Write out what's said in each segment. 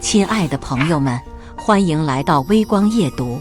亲爱的朋友们，欢迎来到微光夜读。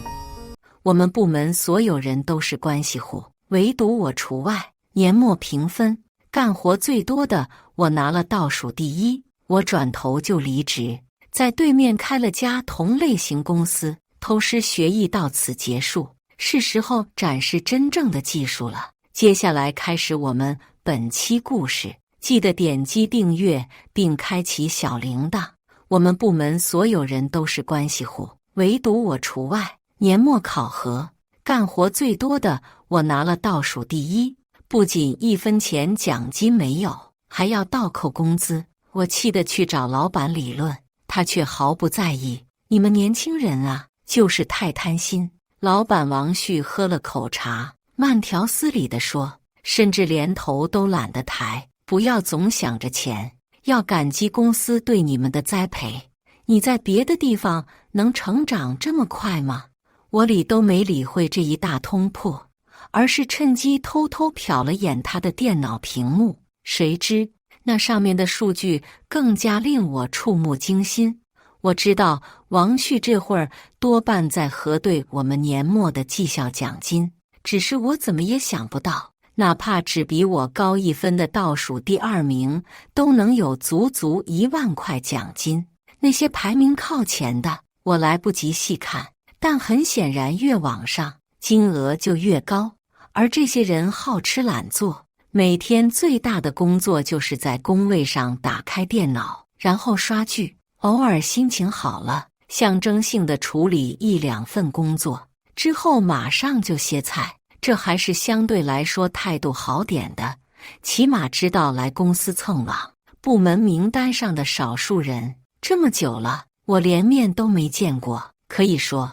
我们部门所有人都是关系户，唯独我除外。年末评分，干活最多的我拿了倒数第一。我转头就离职，在对面开了家同类型公司。偷师学艺到此结束，是时候展示真正的技术了。接下来开始我们本期故事，记得点击订阅并开启小铃铛。我们部门所有人都是关系户，唯独我除外。年末考核，干活最多的我拿了倒数第一，不仅1分钱奖金没有，还要倒扣工资。我气得去找老板理论，他却毫不在意。你们年轻人啊，就是太贪心。老板王旭喝了口茶，慢条斯理地说，甚至连头都懒得抬。不要总想着钱，要感激公司对你们的栽培。你在别的地方能成长这么快吗？我理都没理会这一大通破，而是趁机偷偷瞟了眼他的电脑屏幕。谁知那上面的数据更加令我触目惊心。我知道王旭这会儿多半在核对我们年末的绩效奖金，只是我怎么也想不到，哪怕只比我高1分的倒数第2名都能有足足1万块奖金。那些排名靠前的我来不及细看，但很显然越往上金额就越高。而这些人好吃懒做，每天最大的工作就是在工位上打开电脑，然后刷剧，偶尔心情好了，象征性的处理1、2份工作，之后马上就歇菜。这还是相对来说态度好点的，起码知道来公司蹭网。部门名单上的少数人，这么久了，我连面都没见过。可以说，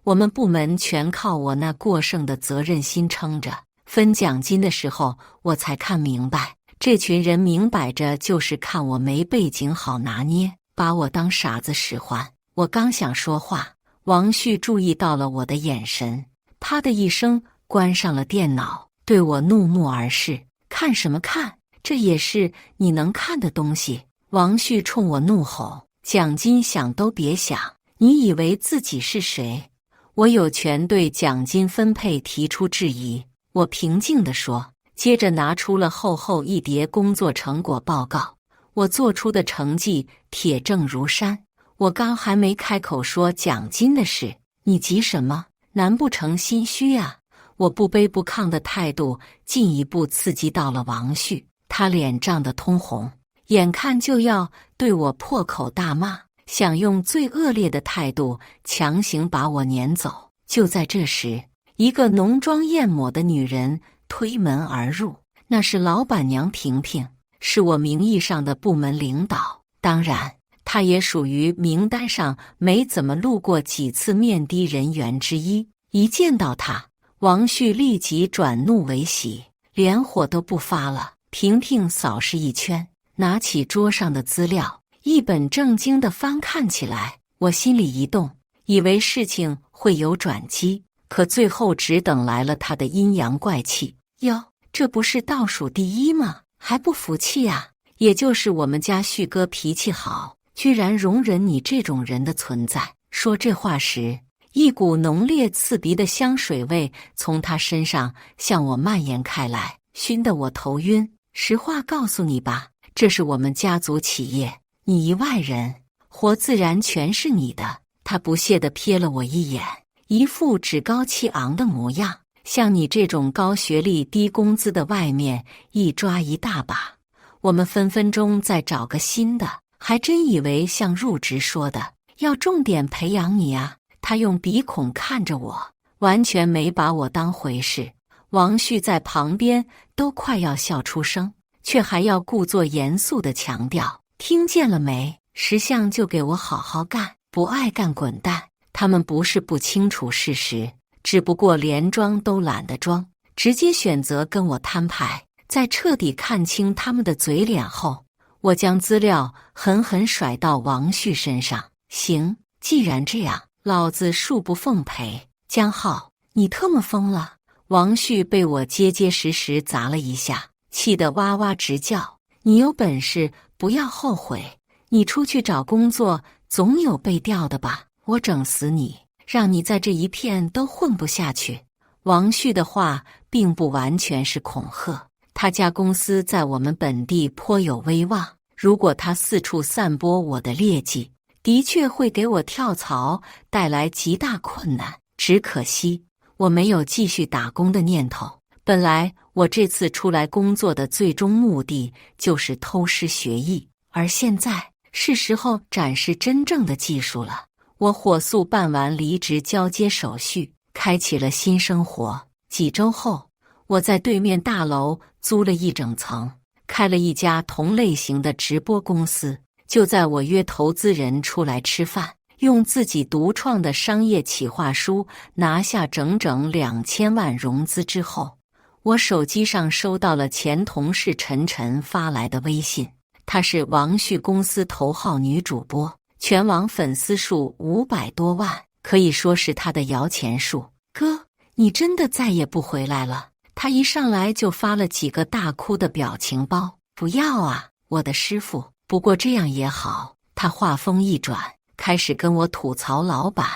我们部门全靠我那过剩的责任心撑着。分奖金的时候，我才看明白，这群人明摆着就是看我没背景好拿捏，把我当傻子使唤。我刚想说话，王旭注意到了我的眼神，啪的一声关上了电脑，对我怒目而视。看什么看？这也是你能看的东西。王旭冲我怒吼，奖金想都别想，你以为自己是谁？我有权对奖金分配提出质疑。我平静地说，接着拿出了厚厚一叠工作成果报告。我做出的成绩铁证如山。我刚还没开口说奖金的事，你急什么？难不成心虚啊？我不卑不亢的态度进一步刺激到了王旭，他脸涨得通红，眼看就要对我破口大骂，想用最恶劣的态度强行把我撵走。就在这时，一个浓妆艳抹的女人推门而入，那是老板娘萍萍，是我名义上的部门领导，当然她也属于名单上没怎么露过几次面的人员之一。一见到她，王旭立即转怒为喜，连火都不发了。萍萍扫视一圈，拿起桌上的资料，一本正经地翻看起来。我心里一动，以为事情会有转机，可最后只等来了他的阴阳怪气。哟，这不是倒数第一吗？还不服气啊？也就是我们家旭哥脾气好，居然容忍你这种人的存在。说这话时，一股浓烈刺鼻的香水味从他身上向我蔓延开来，熏得我头晕。实话告诉你吧，这是我们家族企业，你一外人，活自然全是你的。他不屑地瞥了我一眼，一副趾高气昂的模样。像你这种高学历低工资的，外面一抓一大把，我们分分钟再找个新的。还真以为像入职说的要重点培养你啊？他用鼻孔看着我，完全没把我当回事。王旭在旁边都快要笑出声，却还要故作严肃地强调，听见了没？识相就给我好好干，不爱干滚蛋。他们不是不清楚事实，只不过连装都懒得装，直接选择跟我摊牌。在彻底看清他们的嘴脸后，我将资料狠狠甩到王旭身上。行，既然这样，老子恕不奉陪。江浩，你特么疯了！王旭被我结结实实砸了一下，气得哇哇直叫。你有本事不要后悔，你出去找工作总有被调的吧？我整死你，让你在这一片都混不下去。王旭的话并不完全是恐吓，他家公司在我们本地颇有威望，如果他四处散播我的劣迹，的确会给我跳槽带来极大困难。只可惜我没有继续打工的念头。本来我这次出来工作的最终目的就是偷师学艺，而现在是时候展示真正的技术了。我火速办完离职交接手续，开启了新生活。几周后，我在对面大楼租了一整层，开了一家同类型的直播公司。就在我约投资人出来吃饭，用自己独创的商业企划书拿下整整2000万融资之后，我手机上收到了前同事陈晨发来的微信。她是王旭公司头号女主播，全网粉丝数500多万，可以说是她的摇钱树。哥，你真的再也不回来了？她一上来就发了几个大哭的表情包。不要啊，我的师傅。不过这样也好。她话锋一转，开始跟我吐槽老板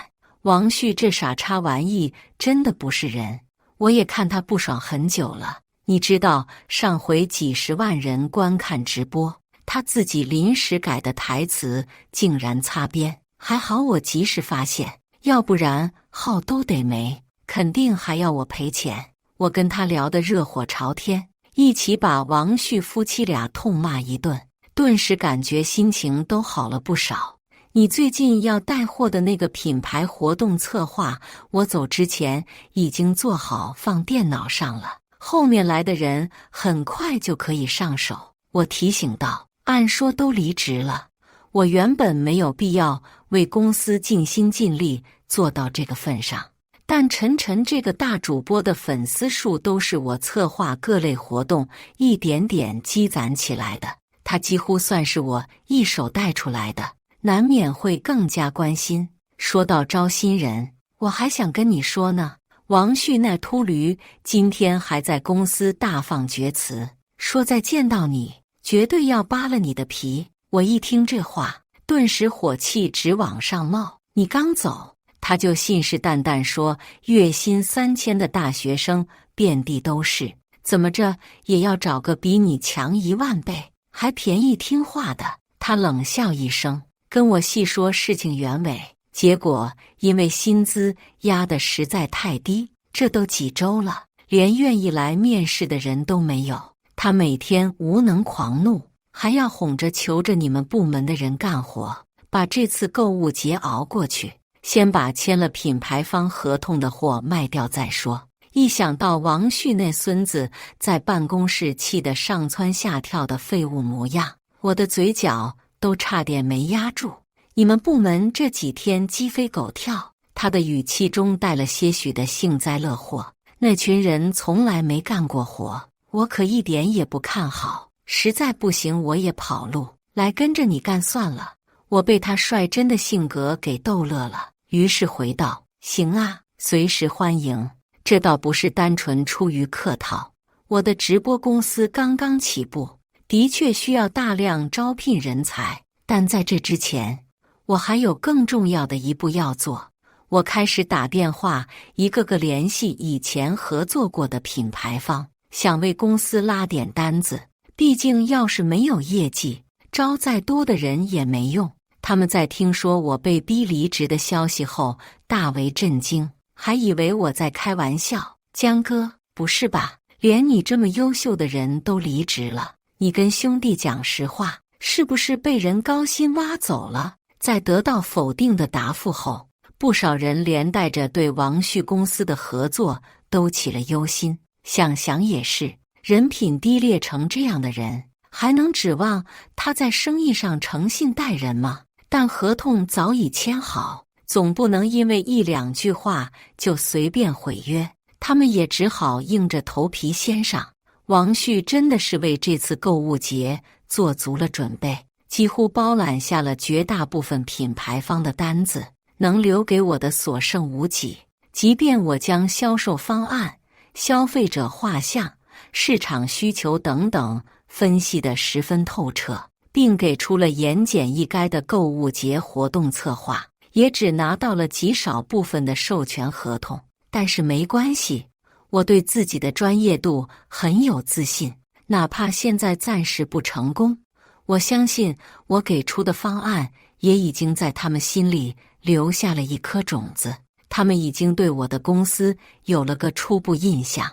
王旭这傻叉玩意真的不是人。我也看他不爽很久了。你知道上回几十万人观看直播，他自己临时改的台词竟然擦边，还好我及时发现，要不然号都得没，肯定还要我赔钱。我跟他聊得热火朝天，一起把王旭夫妻俩痛骂一顿，顿时感觉心情都好了不少。你最近要带货的那个品牌活动策划，我走之前已经做好放电脑上了，后面来的人很快就可以上手。我提醒道，按说都离职了，我原本没有必要为公司尽心尽力做到这个份上，但陈晨这个大主播的粉丝数都是我策划各类活动一点点积攒起来的，他几乎算是我一手带出来的，难免会更加关心。说到招新人，我还想跟你说呢，王旭那秃驴今天还在公司大放厥词，说再见到你绝对要扒了你的皮。我一听这话，顿时火气直往上冒。你刚走，他就信誓旦旦说月薪3000的大学生遍地都是，怎么着也要找个比你强1万倍，还便宜听话的。他冷笑一声，跟我细说事情原委，结果因为薪资压得实在太低，这都几周了，连愿意来面试的人都没有。他每天无能狂怒，还要哄着求着你们部门的人干活，把这次购物节熬过去，先把签了品牌方合同的货卖掉再说。一想到王旭那孙子在办公室气得上蹿下跳的废物模样，我的嘴角都差点没压住。你们部门这几天鸡飞狗跳，他的语气中带了些许的幸灾乐祸。那群人从来没干过活，我可一点也不看好，实在不行我也跑路，来跟着你干算了。我被他率真的性格给逗乐了，于是回道：行啊，随时欢迎。这倒不是单纯出于客套，我的直播公司刚刚起步，的确需要大量招聘人才，但在这之前，我还有更重要的一步要做。我开始打电话一个个联系以前合作过的品牌方，想为公司拉点单子。毕竟要是没有业绩，招再多的人也没用。他们在听说我被逼离职的消息后大为震惊，还以为我在开玩笑。江哥，不是吧？连你这么优秀的人都离职了，你跟兄弟讲实话，是不是被人高薪挖走了？在得到否定的答复后，不少人连带着对王旭公司的合作都起了忧心。想想也是，人品低劣成这样的人，还能指望他在生意上诚信待人吗？但合同早已签好，总不能因为1、2句话就随便毁约，他们也只好硬着头皮先上。王旭真的是为这次购物节做足了准备，几乎包揽下了绝大部分品牌方的单子，能留给我的所剩无几。即便我将销售方案、消费者画像、市场需求等等分析得十分透彻，并给出了言简意赅的购物节活动策划，也只拿到了极少部分的授权合同。但是没关系，我对自己的专业度很有自信，哪怕现在暂时不成功，我相信我给出的方案也已经在他们心里留下了一颗种子，他们已经对我的公司有了个初步印象，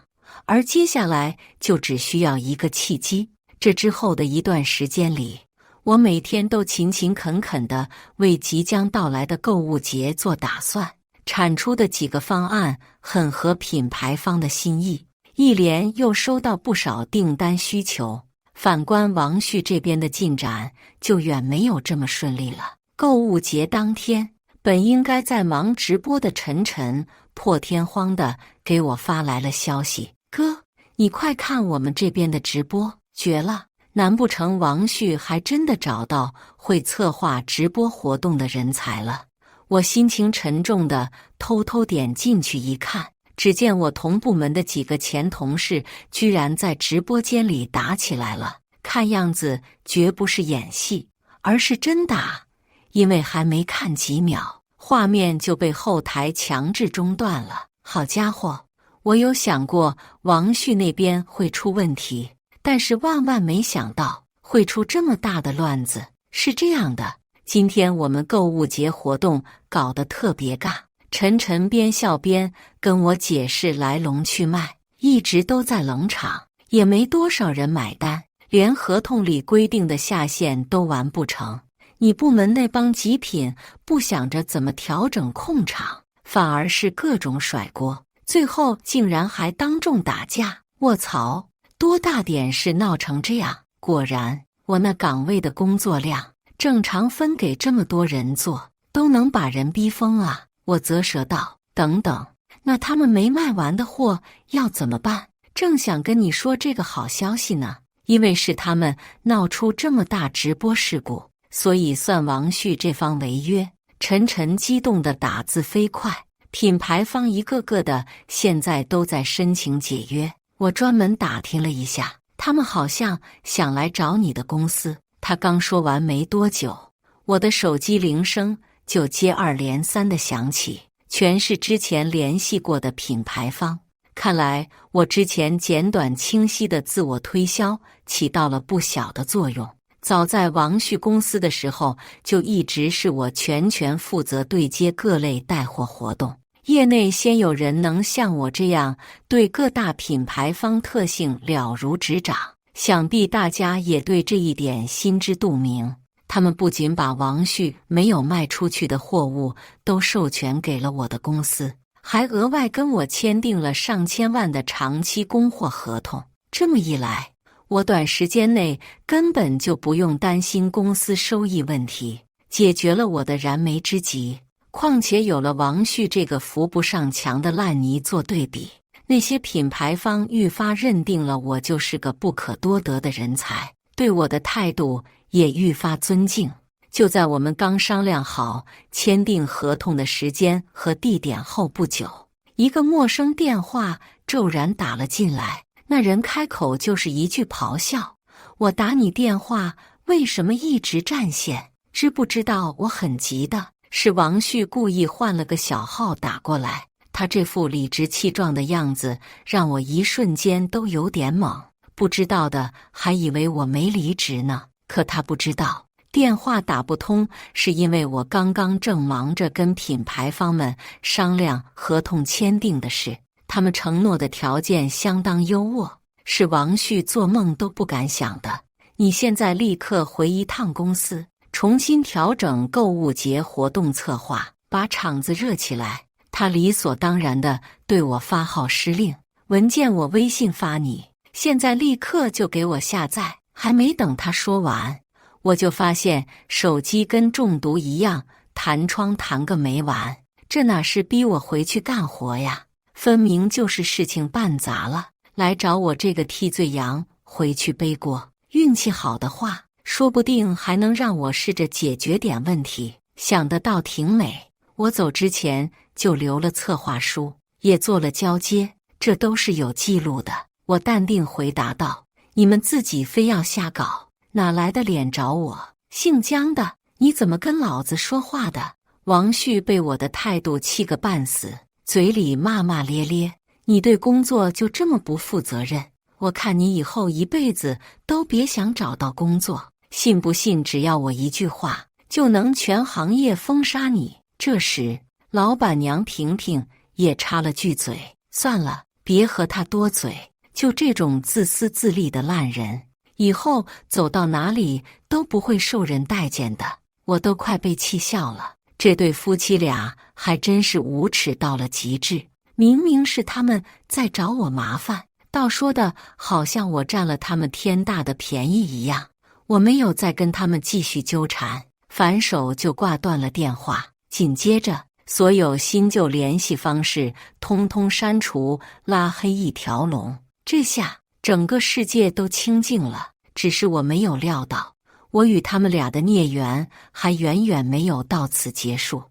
而接下来就只需要一个契机。这之后的一段时间里，我每天都勤勤恳恳地为即将到来的购物节做打算，产出的几个方案很合品牌方的心意，一连又收到不少订单需求。反观王旭这边的进展就远没有这么顺利了。购物节当天，本应该在忙直播的晨晨破天荒地给我发来了消息：哥，你快看我们这边的直播，绝了！难不成王旭还真的找到会策划直播活动的人才了？我心情沉重地偷偷点进去一看，只见我同部门的几个前同事居然在直播间里打起来了，看样子绝不是演戏，而是真打。因为还没看几秒，画面就被后台强制中断了。好家伙，我有想过王旭那边会出问题，但是万万没想到会出这么大的乱子。是这样的，今天我们购物节活动搞得特别尬，晨晨边笑边跟我解释来龙去脉，一直都在冷场，也没多少人买单，连合同里规定的下线都完不成。你部门那帮极品不想着怎么调整控场，反而是各种甩锅，最后竟然还当众打架。卧槽，多大点事闹成这样？果然，我那岗位的工作量正常分给这么多人做，都能把人逼疯啊！我啧舌道：等等，那他们没卖完的货要怎么办？正想跟你说这个好消息呢，因为是他们闹出这么大直播事故，所以算王旭这方违约。晨晨激动地打字飞快，品牌方一个个的现在都在申请解约。我专门打听了一下，他们好像想来找你的公司。他刚说完没多久，我的手机铃声就接二连三的响起，全是之前联系过的品牌方。看来我之前简短清晰的自我推销起到了不小的作用。早在王旭公司的时候，就一直是我全权负责对接各类带货活动。业内鲜有人能像我这样对各大品牌方特性了如指掌，想必大家也对这一点心知肚明。他们不仅把王旭没有卖出去的货物都授权给了我的公司，还额外跟我签订了上千万的长期供货合同。这么一来，我短时间内根本就不用担心公司收益问题，解决了我的燃眉之急。况且有了王旭这个扶不上墙的烂泥做对比，那些品牌方愈发认定了我就是个不可多得的人才，对我的态度也愈发尊敬。就在我们刚商量好签订合同的时间和地点后不久，一个陌生电话骤然打了进来。那人开口就是一句咆哮：我打你电话为什么一直占线？知不知道我很急的？是王旭故意换了个小号打过来，他这副理直气壮的样子让我一瞬间都有点懵。不知道的还以为我没离职呢，可他不知道，电话打不通是因为我刚刚正忙着跟品牌方们商量合同签订的事。他们承诺的条件相当优渥，是王旭做梦都不敢想的。你现在立刻回一趟公司，重新调整购物节活动策划，把场子热起来。他理所当然地对我发号施令：文件我微信发你，现在立刻就给我下载。还没等他说完，我就发现手机跟中毒一样弹窗弹个没完。这哪是逼我回去干活呀，分明就是事情办砸了，来找我这个替罪羊回去背锅。运气好的话，说不定还能让我试着解决点问题，想得倒挺美。我走之前就留了策划书，也做了交接，这都是有记录的。我淡定回答道：你们自己非要瞎搞，哪来的脸找我？姓姜的，你怎么跟老子说话的？王旭被我的态度气个半死，嘴里骂骂咧咧。你对工作就这么不负责任？我看你以后一辈子都别想找到工作，信不信只要我一句话，就能全行业封杀你？这时，老板娘萍萍也插了句嘴：算了，别和他多嘴，就这种自私自利的烂人，以后走到哪里都不会受人待见的。我都快被气笑了，这对夫妻俩还真是无耻到了极致。明明是他们在找我麻烦，倒说的好像我占了他们天大的便宜一样。我没有再跟他们继续纠缠，反手就挂断了电话。紧接着，所有新旧联系方式通通删除，拉黑一条龙。这下整个世界都清静了。只是我没有料到，我与他们俩的孽缘还远远没有到此结束。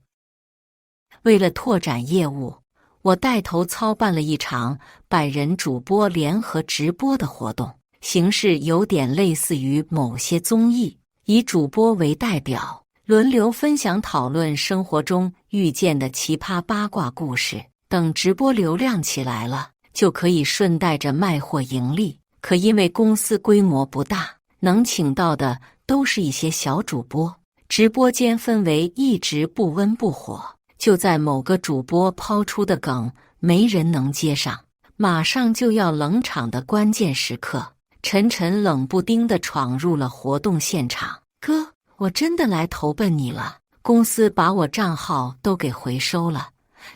为了拓展业务，我带头操办了一场100人主播联合直播的活动，形式有点类似于某些综艺，以主播为代表，轮流分享讨论生活中遇见的奇葩八卦故事。等直播流量起来了，就可以顺带着卖货盈利。可因为公司规模不大，能请到的都是一些小主播，直播间氛围一直不温不火。就在某个主播抛出的梗没人能接上，马上就要冷场的关键时刻，陈晨冷不丁地闯入了活动现场。哥，我真的来投奔你了，公司把我账号都给回收了。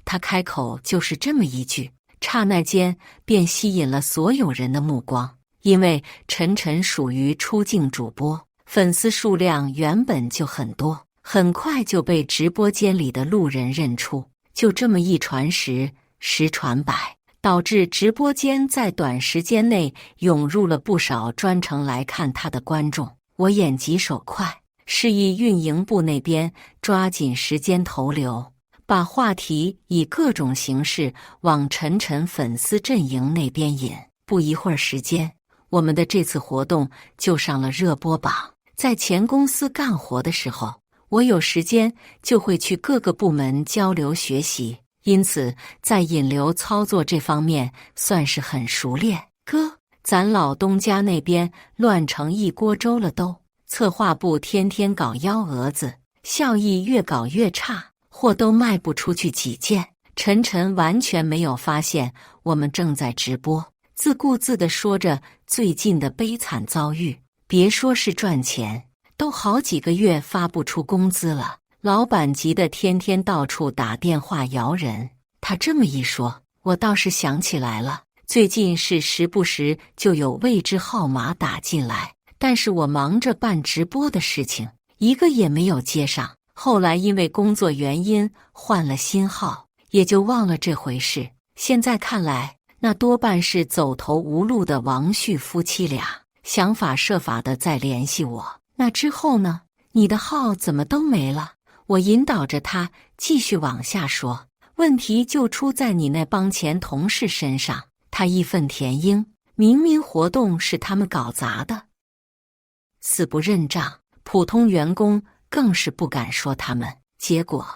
他开口就是这么一句，刹那间便吸引了所有人的目光。因为陈晨属于出镜主播，粉丝数量原本就很多，很快就被直播间里的路人认出。就这么一传十，十传百，导致直播间在短时间内涌入了不少专程来看他的观众。我眼疾手快，示意运营部那边抓紧时间投流，把话题以各种形式往陈晨粉丝阵营那边引。不一会儿时间，我们的这次活动就上了热播榜。在前公司干活的时候，我有时间就会去各个部门交流学习，因此在引流操作这方面算是很熟练。哥，咱老东家那边乱成一锅粥了都，策划部天天搞幺蛾子，效益越搞越差，货都卖不出去几件。陈晨完全没有发现我们正在直播，自顾自地说着最近的悲惨遭遇。别说是赚钱，都好几个月发不出工资了，老板急得天天到处打电话摇人。他这么一说，我倒是想起来了，最近是时不时就有未知号码打进来，但是我忙着办直播的事情，一个也没有接上。后来因为工作原因换了新号，也就忘了这回事。现在看来，那多半是走投无路的王旭夫妻俩想法设法的在联系我。那之后呢？你的号怎么都没了？我引导着他继续往下说，问题就出在你那帮前同事身上。他义愤填膺，明明活动是他们搞砸的，死不认账，普通员工更是不敢说他们。结果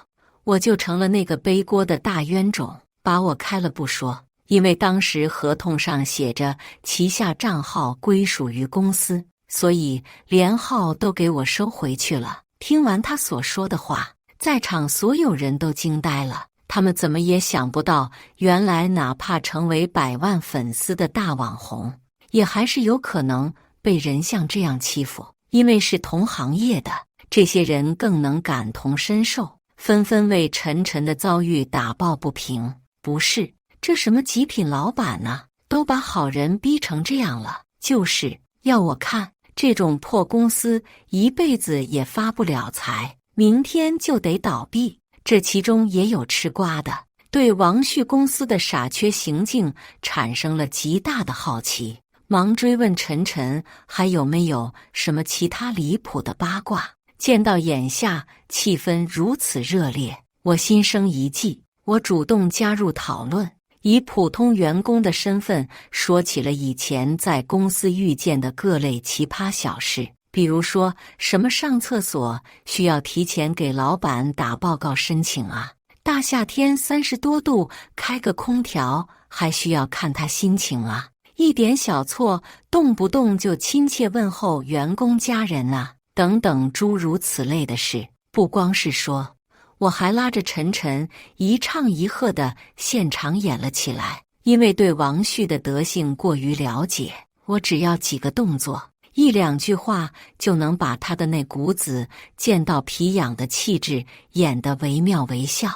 我就成了那个背锅的大冤种，把我开了不说，因为当时合同上写着旗下账号归属于公司，所以连号都给我收回去了。听完他所说的话，在场所有人都惊呆了，他们怎么也想不到，原来哪怕成为100万粉丝的大网红，也还是有可能被人像这样欺负。因为是同行业的，这些人更能感同身受，纷纷为陈晨的遭遇打抱不平。不是，这什么极品老板呢？都把好人逼成这样了，就是要我看这种破公司一辈子也发不了财，明天就得倒闭。这其中也有吃瓜的，对王旭公司的傻缺行径产生了极大的好奇，忙追问陈晨还有没有什么其他离谱的八卦。见到眼下气氛如此热烈，我心生一计，我主动加入讨论，以普通员工的身份说起了以前在公司遇见的各类奇葩小事。比如说什么上厕所需要提前给老板打报告申请啊，大夏天30多度开个空调还需要看他心情啊，一点小错动不动就亲切问候员工家人啊，等等诸如此类的事。不光是说，我还拉着晨晨一唱一和的现场演了起来。因为对王旭的德性过于了解，我只要几个动作，1、2句话就能把他的那股子见到皮痒的气质演得惟妙惟肖，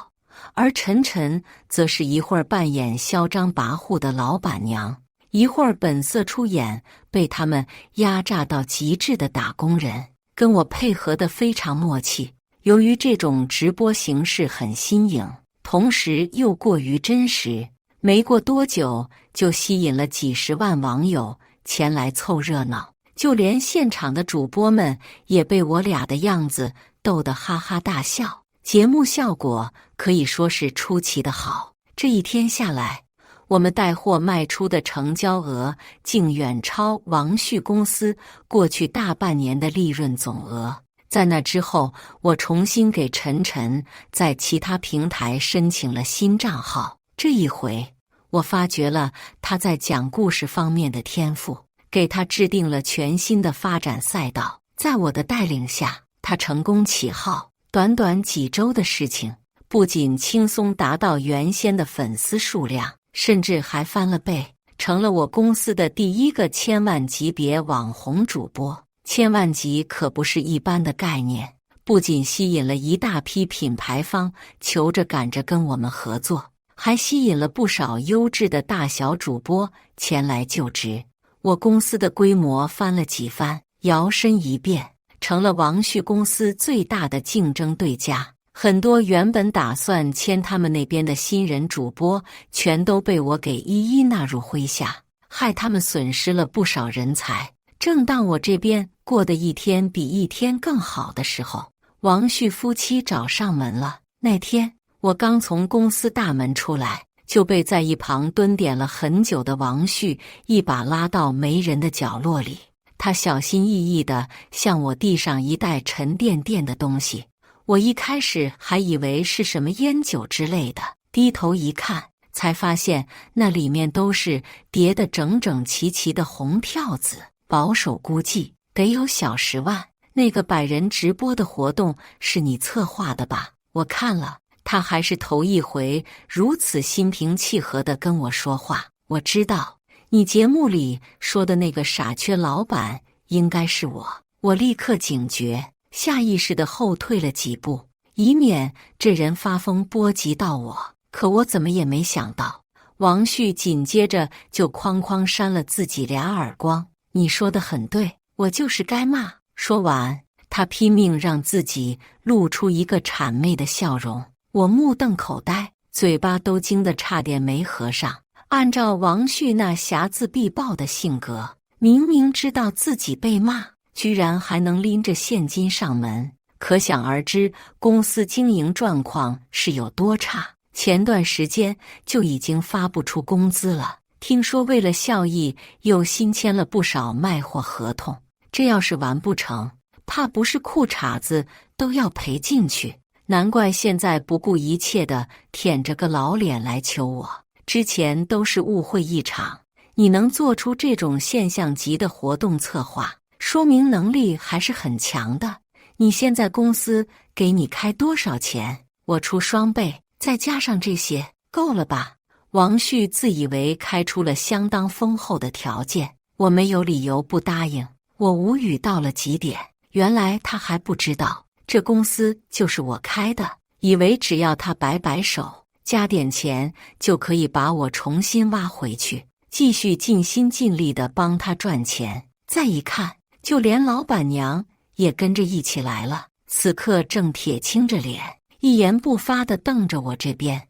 而晨晨则是一会儿扮演嚣张跋扈的老板娘，一会儿本色出演被他们压榨到极致的打工人，跟我配合得非常默契。由于这种直播形式很新颖，同时又过于真实，没过多久就吸引了几10万网友前来凑热闹，就连现场的主播们也被我俩的样子逗得哈哈大笑。节目效果可以说是出奇的好。这一天下来，我们带货卖出的成交额竟远超王旭公司过去大半年的利润总额。在那之后，我重新给晨晨在其他平台申请了新账号。这一回，我发掘了他在讲故事方面的天赋，给他制定了全新的发展赛道。在我的带领下，他成功起号，短短几周的事情，不仅轻松达到原先的粉丝数量，甚至还翻了倍，成了我公司的第1个千万级别网红主播。千万级可不是一般的概念，不仅吸引了一大批品牌方求着赶着跟我们合作，还吸引了不少优质的大小主播前来就职。我公司的规模翻了几番，摇身一变成了王旭公司最大的竞争对家。很多原本打算签他们那边的新人主播，全都被我给一一纳入麾下，害他们损失了不少人才。正当我这边过得一天比一天更好的时候，王旭夫妻找上门了。那天我刚从公司大门出来，就被在一旁蹲点了很久的王旭一把拉到没人的角落里。他小心翼翼地向我递上一袋沉甸甸的东西，我一开始还以为是什么烟酒之类的，低头一看，才发现那里面都是叠得整整齐齐的红票子，保守估计得有小10万。那个100人直播的活动是你策划的吧？我看了，他还是头一回如此心平气和地跟我说话。我知道你节目里说的那个傻缺老板应该是我。我立刻警觉，下意识地后退了几步，以免这人发疯波及到我。可我怎么也没想到，王旭紧接着就哐哐扇了自己2耳光。你说得很对，我就是该骂。说完，他拼命让自己露出一个谄媚的笑容。我目瞪口呆，嘴巴都惊得差点没合上。按照王旭那睚眦必报的性格，明明知道自己被骂，居然还能拎着现金上门，可想而知公司经营状况是有多差。前段时间就已经发不出工资了，听说为了效益又新签了不少卖货合同，这要是完不成，怕不是裤衩子都要赔进去。难怪现在不顾一切地舔着个老脸来求我，之前都是误会一场。你能做出这种现象级的活动策划，说明能力还是很强的。你现在公司给你开多少钱？我出双倍，再加上这些，够了吧？王旭自以为开出了相当丰厚的条件，我没有理由不答应。我无语到了极点，原来他还不知道这公司就是我开的，以为只要他摆摆手，加点钱就可以把我重新挖回去，继续尽心尽力地帮他赚钱。再一看，就连老板娘也跟着一起来了，此刻正铁青着脸，一言不发地瞪着我这边。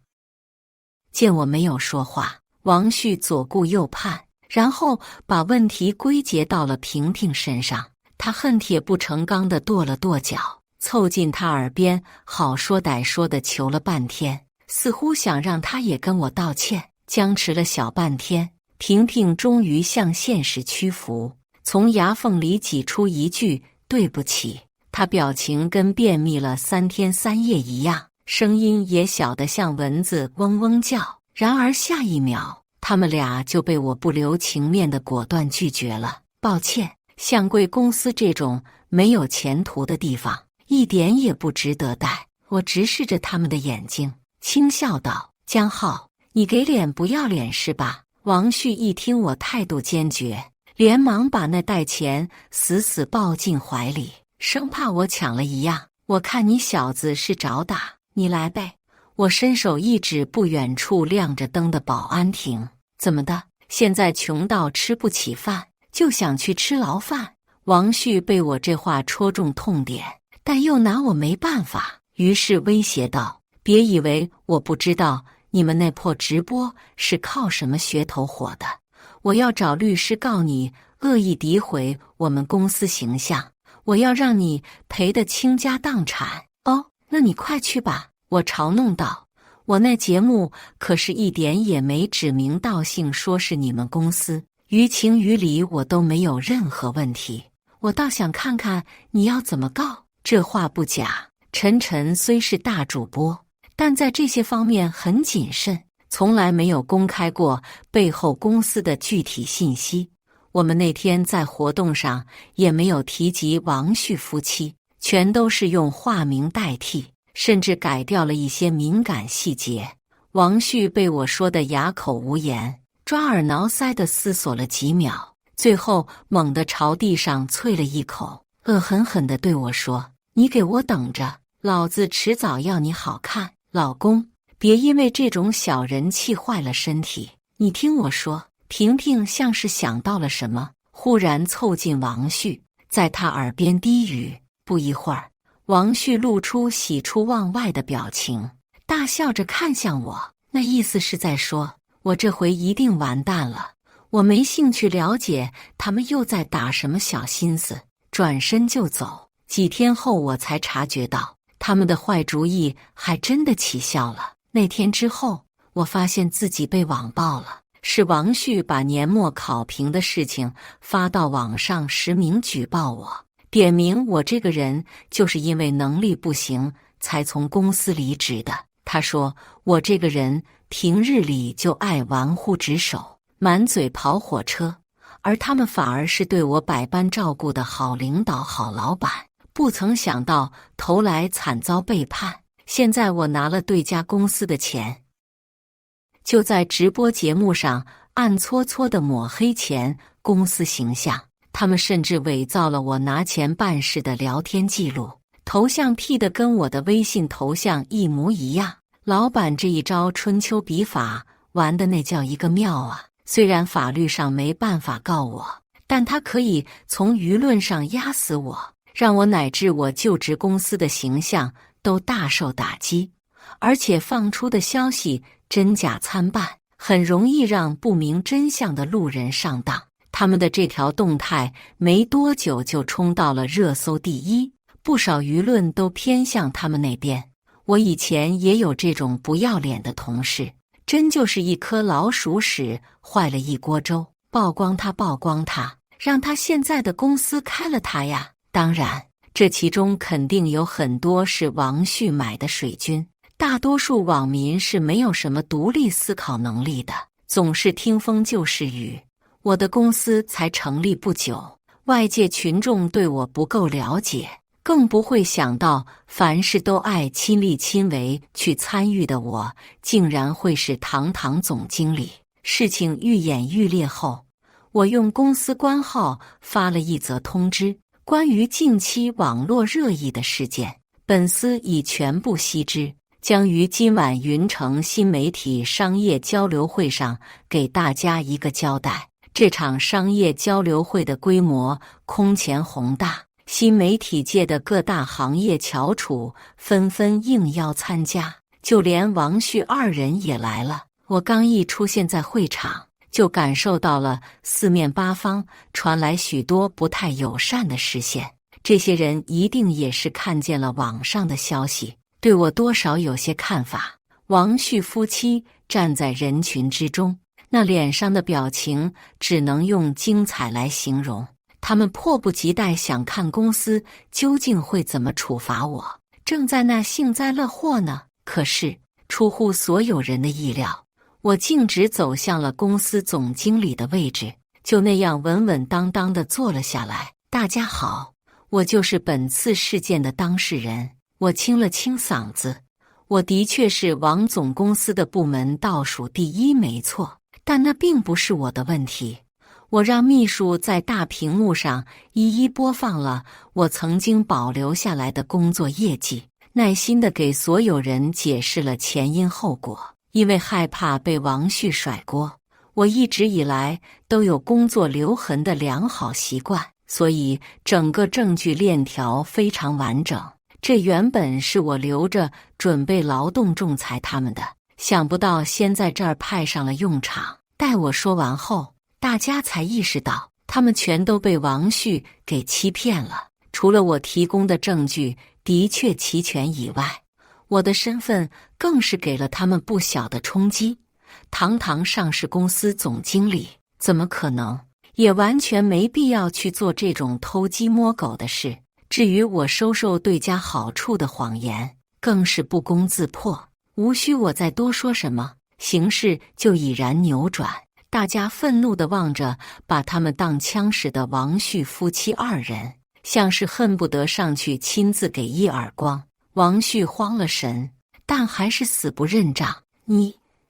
见我没有说话，王旭左顾右盼，然后把问题归结到了萍萍身上。他恨铁不成钢地跺了跺脚，凑近他耳边好说歹说地求了半天，似乎想让他也跟我道歉。僵持了小半天，萍萍终于向现实屈服，从牙缝里挤出一句对不起。他表情跟便秘了3天3夜一样，声音也小得像蚊子嗡嗡叫。然而下一秒，他们俩就被我不留情面的果断拒绝了。抱歉，像贵公司这种没有前途的地方，一点也不值得待。我直视着他们的眼睛，轻笑道：江浩，你给脸不要脸是吧？王旭一听我态度坚决，连忙把那袋钱死死抱进怀里，生怕我抢了一样。我看你小子是找打，你来呗。我伸手一指不远处亮着灯的保安亭，怎么的？现在穷到吃不起饭，就想去吃牢饭？王旭被我这话戳中痛点，但又拿我没办法，于是威胁道：别以为我不知道你们那破直播是靠什么噱头火的，我要找律师告你恶意诋毁我们公司形象，我要让你赔得倾家荡产。哦，那你快去吧。我嘲弄道，我那节目可是一点也没指名道姓说是你们公司，于情于理我都没有任何问题，我倒想看看你要怎么告。这话不假，晨晨虽是大主播，但在这些方面很谨慎，从来没有公开过背后公司的具体信息。我们那天在活动上也没有提及王旭夫妻，全都是用化名代替，甚至改掉了一些敏感细节。王旭被我说得哑口无言，抓耳挠腮地思索了几秒，最后猛地朝地上啐了一口，恶狠狠地对我说：你给我等着，老子迟早要你好看。老公，别因为这种小人气坏了身体。你听我说。婷婷像是想到了什么，忽然凑近王旭，在他耳边低语。不一会儿，王旭露出喜出望外的表情，大笑着看向我，那意思是在说我这回一定完蛋了。我没兴趣了解他们又在打什么小心思，转身就走。几天后我才察觉到他们的坏主意还真的起效了。那天之后，我发现自己被网暴了，是王旭把年末考评的事情发到网上实名举报我，点名我这个人就是因为能力不行才从公司离职的。他说我这个人平日里就爱玩忽职守，满嘴跑火车，而他们反而是对我百般照顾的好领导好老板，不曾想到头来惨遭背叛。现在我拿了对家公司的钱，就在直播节目上暗搓搓地抹黑前公司形象，他们甚至伪造了我拿钱办事的聊天记录，头像 P 的跟我的微信头像一模一样。老板这一招春秋笔法玩的那叫一个妙啊！虽然法律上没办法告我，但他可以从舆论上压死我，让我乃至我就职公司的形象都大受打击。而且放出的消息真假参半，很容易让不明真相的路人上当。他们的这条动态没多久就冲到了热搜第一，不少舆论都偏向他们那边。我以前也有这种不要脸的同事，真就是一颗老鼠屎坏了一锅粥，曝光他曝光他，让他现在的公司开了他呀。当然，这其中肯定有很多是王旭买的水军，大多数网民是没有什么独立思考能力的，总是听风就是雨。我的公司才成立不久，外界群众对我不够了解，更不会想到凡事都爱亲力亲为去参与的我，竟然会是堂堂总经理。事情愈演愈烈后，我用公司官号发了一则通知，关于近期网络热议的事件，本司已全部悉知，将于今晚云城新媒体商业交流会上给大家一个交代。这场商业交流会的规模空前宏大，新媒体界的各大行业翘楚纷纷应邀参加，就连王旭二人也来了。我刚一出现在会场，就感受到了四面八方传来许多不太友善的视线。这些人一定也是看见了网上的消息，对我多少有些看法。王旭夫妻站在人群之中，那脸上的表情只能用精彩来形容。他们迫不及待想看公司究竟会怎么处罚我，正在那幸灾乐祸呢。可是出乎所有人的意料，我径直走向了公司总经理的位置，就那样稳稳当当地坐了下来。大家好，我就是本次事件的当事人。我清了清嗓子，我的确是王总公司的部门倒数第一，没错，但那并不是我的问题。我让秘书在大屏幕上一一播放了我曾经保留下来的工作业绩，耐心地给所有人解释了前因后果。因为害怕被王旭甩锅，我一直以来都有工作留痕的良好习惯，所以整个证据链条非常完整。这原本是我留着准备劳动仲裁他们的，想不到先在这儿派上了用场。待我说完后，大家才意识到他们全都被王旭给欺骗了。除了我提供的证据的确齐全以外，我的身份更是给了他们不小的冲击。堂堂上市公司总经理，怎么可能？也完全没必要去做这种偷鸡摸狗的事。至于我收受对家好处的谎言，更是不攻自破，无需我再多说什么，形势就已然扭转。大家愤怒地望着把他们当枪使的王旭夫妻二人，像是恨不得上去亲自给一耳光。王旭慌了神，但还是死不认账。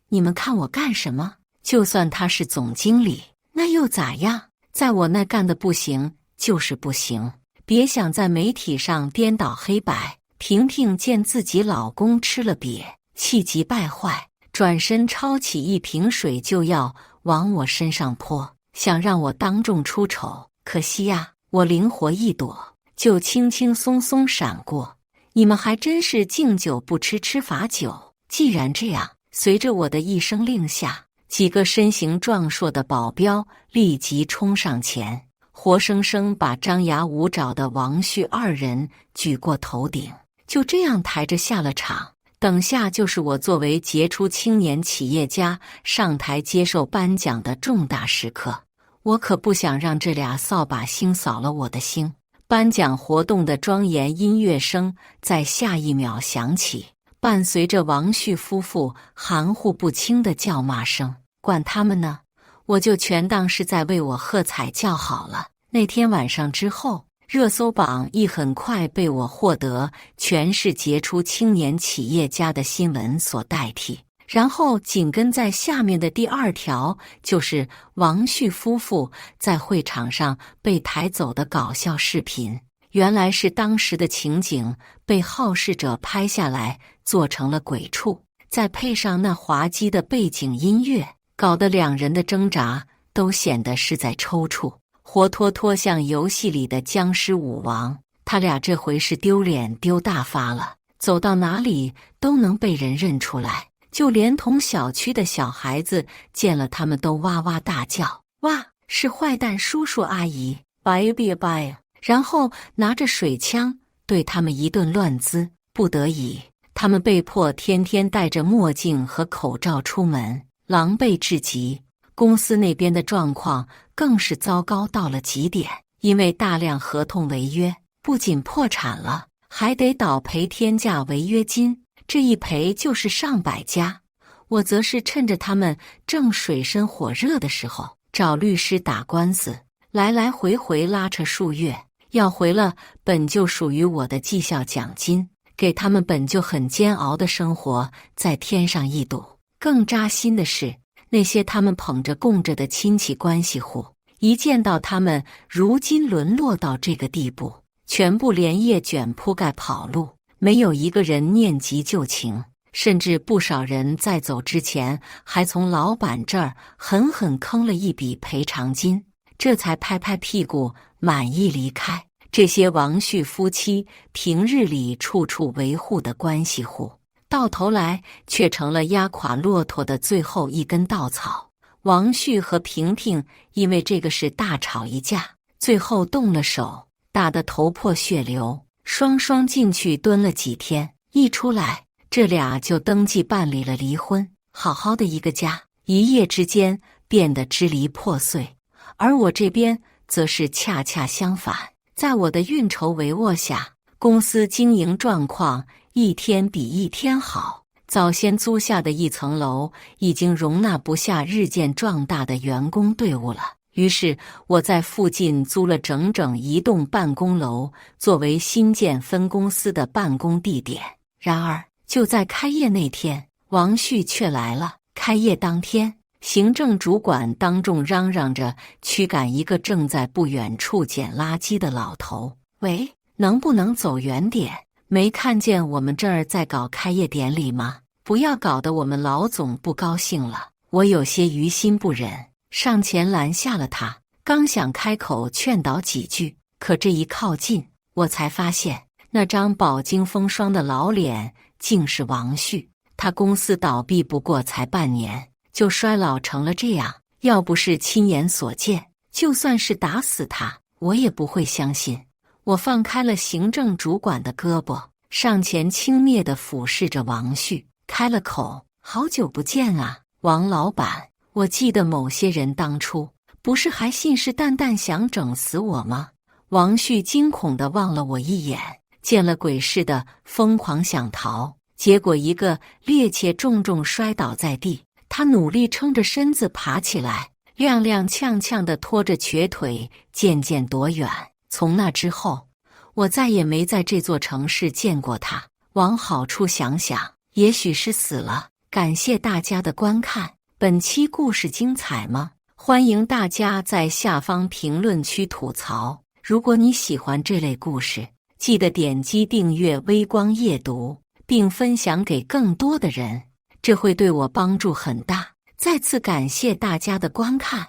你们看我干什么？就算他是总经理，那又咋样？在我那干的不行就是不行，别想在媒体上颠倒黑白。萍萍见自己老公吃了瘪，气急败坏，转身抄起一瓶水就要往我身上泼，想让我当众出丑。可惜呀，我灵活一躲，就轻轻松松闪过。你们还真是敬酒不吃吃罚酒。既然这样，随着我的一声令下，几个身形壮硕的保镖立即冲上前，活生生把张牙舞爪的王旭二人举过头顶，就这样抬着下了场。等下就是我作为杰出青年企业家上台接受颁奖的重大时刻，我可不想让这俩扫把星扫了我的星。颁奖活动的庄严音乐声在下一秒响起，伴随着王旭夫妇含糊不清的叫骂声。管他们呢，我就全当是在为我喝彩叫好了。那天晚上之后，热搜榜亦很快被我获得全是杰出青年企业家的新闻所代替。然后紧跟在下面的第二条就是王旭夫妇在会场上被抬走的搞笑视频。原来是当时的情景被好事者拍下来做成了鬼畜，再配上那滑稽的背景音乐，搞得两人的挣扎都显得是在抽搐，活脱脱像游戏里的僵尸舞王。他俩这回是丢脸丢大发了，走到哪里都能被人认出来，就连同小区的小孩子见了他们都哇哇大叫，哇，是坏蛋叔叔阿姨，拜别拜。然后拿着水枪对他们一顿乱滋。不得已，他们被迫天天戴着墨镜和口罩出门，狼狈至极。公司那边的状况更是糟糕到了极点，因为大量合同违约，不仅破产了，还得倒赔天价违约金，这一赔就是上百家。我则是趁着他们正水深火热的时候，找律师打官司，来来回回拉扯数月，要回了本就属于我的绩效奖金，给他们本就很煎熬的生活再添上一堵。更扎心的是，那些他们捧着供着的亲戚关系户，一见到他们如今沦落到这个地步，全部连夜卷铺盖跑路，没有一个人念及旧情，甚至不少人在走之前还从老板这儿狠狠坑了一笔赔偿金，这才拍拍屁股满意离开。这些王旭夫妻平日里处处维护的关系户，到头来却成了压垮骆驼的最后一根稻草。王旭和萍萍因为这个事大吵一架，最后动了手，打得头破血流，双双进去蹲了几天，一出来这俩就登记办理了离婚。好好的一个家，一夜之间变得支离破碎。而我这边则是恰恰相反。在我的运筹帷幄下，公司经营状况一天比一天好。早先租下的一层楼已经容纳不下日渐壮大的员工队伍了。于是我在附近租了整整一栋办公楼，作为新建分公司的办公地点。然而，就在开业那天，王旭却来了。开业当天，行政主管当众嚷嚷着驱赶一个正在不远处捡垃圾的老头：“喂，能不能走远点？没看见我们这儿在搞开业典礼吗？不要搞得我们老总不高兴了。”我有些于心不忍，上前拦下了他，刚想开口劝导几句，可这一靠近，我才发现那张饱经风霜的老脸竟是王旭。他公司倒闭不过才半年，就衰老成了这样，要不是亲眼所见，就算是打死他，我也不会相信。我放开了行政主管的胳膊，上前轻蔑地俯视着王旭，开了口：“好久不见啊，王老板。我记得某些人当初不是还信誓旦旦想整死我吗？”王旭惊恐地望了我一眼，见了鬼似的疯狂想逃，结果一个趔趄重重摔倒在地。他努力撑着身子爬起来，踉踉跄跄地拖着瘸腿渐渐躲远。从那之后，我再也没在这座城市见过他。往好处想想，也许是死了。感谢大家的观看，本期故事精彩吗？欢迎大家在下方评论区吐槽。如果你喜欢这类故事，记得点击订阅微光夜读，并分享给更多的人，这会对我帮助很大。再次感谢大家的观看。